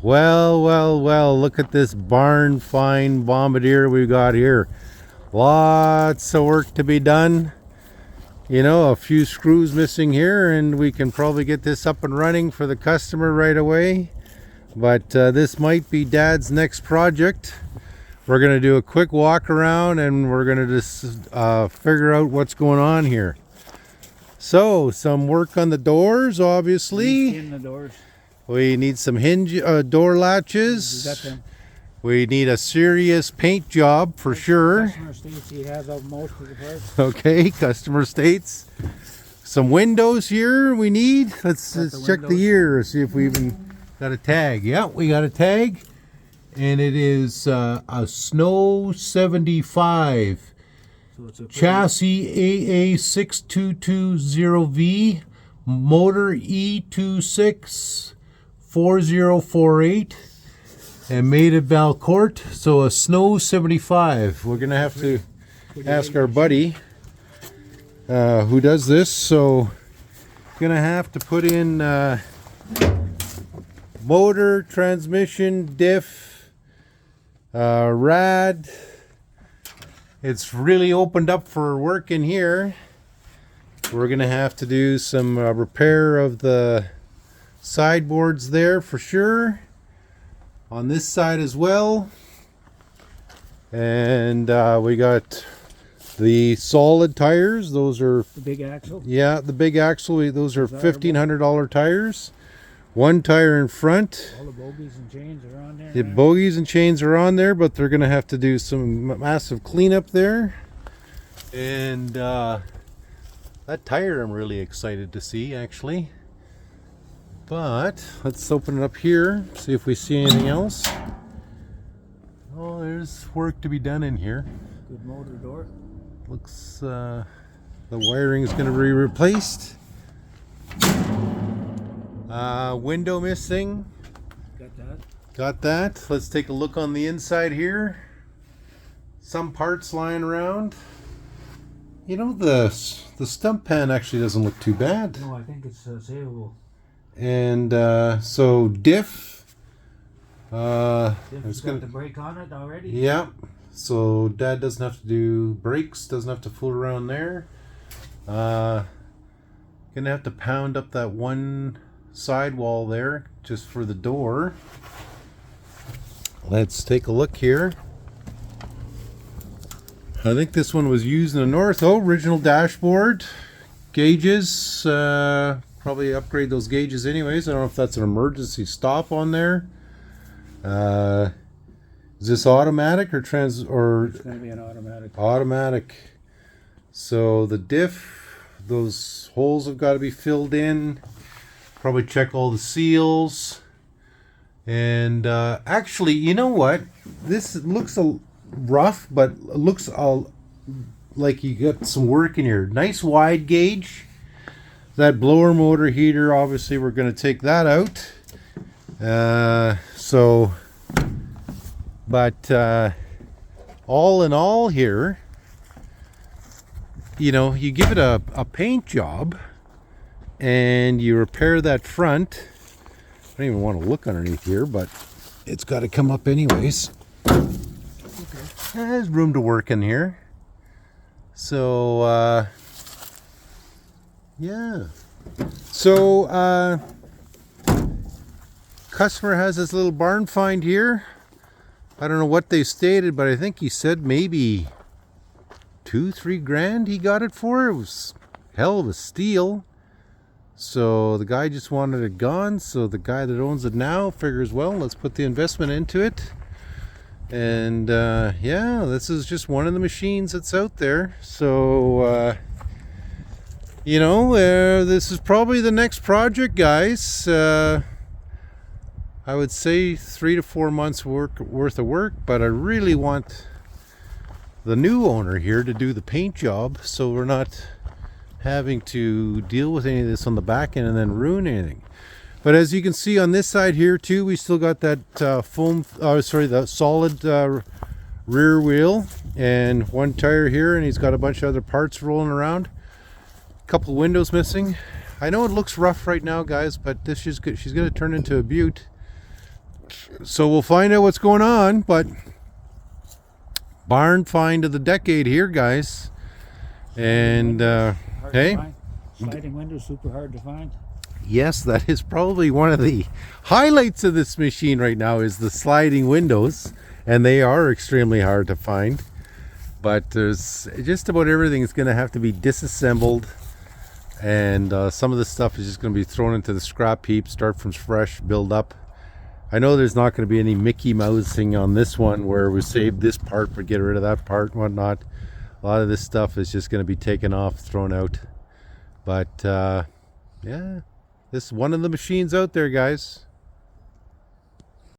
Well, look at this barn find Bombardier we got here. Lots of work to be done. You know, a few screws missing here, and we can probably get this up and running for the customer right away. But this might be Dad's next project. We're going to do a quick walk around, and we're going to just figure out what's going on here. So, some work on the doors, obviously. In the doors. We need some hinge door latches. We got them. We need a serious paint job for sure. Customer states he has most of the parts. Okay, customer states. Some windows here we need. Let's check the year, see if we even got a tag. Yeah, we got a tag. And it is a Snow 75. So it's a chassis AA6220V, motor E264048, and made at Valcourt. So a Snow 75. We're gonna have to ask our buddy who does this. So gonna have to put in motor, transmission, diff, rad. It's really opened up for work in here. We're gonna have to do some repair of the sideboards there for sure. On this side as well. And we got the solid tires. Those are the big axle. Yeah, the big axle. Those are $1,500 tires. One tire in front. All the bogies and chains are on there. The bogies and chains are on there, but they're going to have to do some massive cleanup there. And that tire I'm really excited to see, actually. But let's open it up here, see if we see anything else. Oh, there's work to be done in here. Good motor door. Looks the wiring is going to be replaced. Window missing. Got that. Let's take a look on the inside here. Some parts lying around. You know, the stump pan actually doesn't look too bad. No, I think it's savable. And so diff. It's got the brake on it already. Yeah. So Dad doesn't have to do brakes. Doesn't have to fool around there. Gonna have to pound up that one sidewall there just for the door. Let's take a look here. I think this one was used in the north. Oh, original dashboard gauges. Probably upgrade those gauges anyways. I don't know if that's an emergency stop on there. Is this automatic or It's going to be an automatic. Automatic. So the diff, those holes have got to be filled in. Probably check all the seals. And actually, you know what? This looks rough, but it looks like you got some work in here. Nice wide gauge. That blower motor heater, obviously we're going to take that out. But all in all here, you know, you give it a paint job and you repair that front. I don't even want to look underneath here, but it's got to come up anyways. Okay. There's room to work in here. So, yeah. So, customer has this little barn find here. I don't know what they stated, but I think he said maybe $2-3 grand he got it for. It was hell of a steal. So the guy just wanted it gone. So the guy that owns it now figures, well, let's put the investment into it. And yeah, this is just one of the machines that's out there. So you know, this is probably the next project, guys. I would say 3 to 4 months worth of work, but I really want the new owner here to do the paint job, so we're not having to deal with any of this on the back end and then ruin anything. But as you can see on this side here too, we still got that the solid rear wheel and one tire here, and he's got a bunch of other parts rolling around. A couple windows missing. I know it looks rough right now, guys, but this is good. She's going to turn into a beaut. So we'll find out what's going on, but barn find of the decade here, guys. And Hard to hey, find. Sliding windows super hard to find. yes, that is probably one of the highlights of this machine right now is the sliding windows, and they are extremely hard to find. But there's just about everything is going to have to be disassembled, and some of the stuff is just going to be thrown into the scrap heap, start from fresh, build up. I know there's not going to be any Mickey Mousing on this one where we save this part but get rid of that part and whatnot. A lot of this stuff is just going to be taken off, thrown out. But yeah, this is one of the machines out there, guys.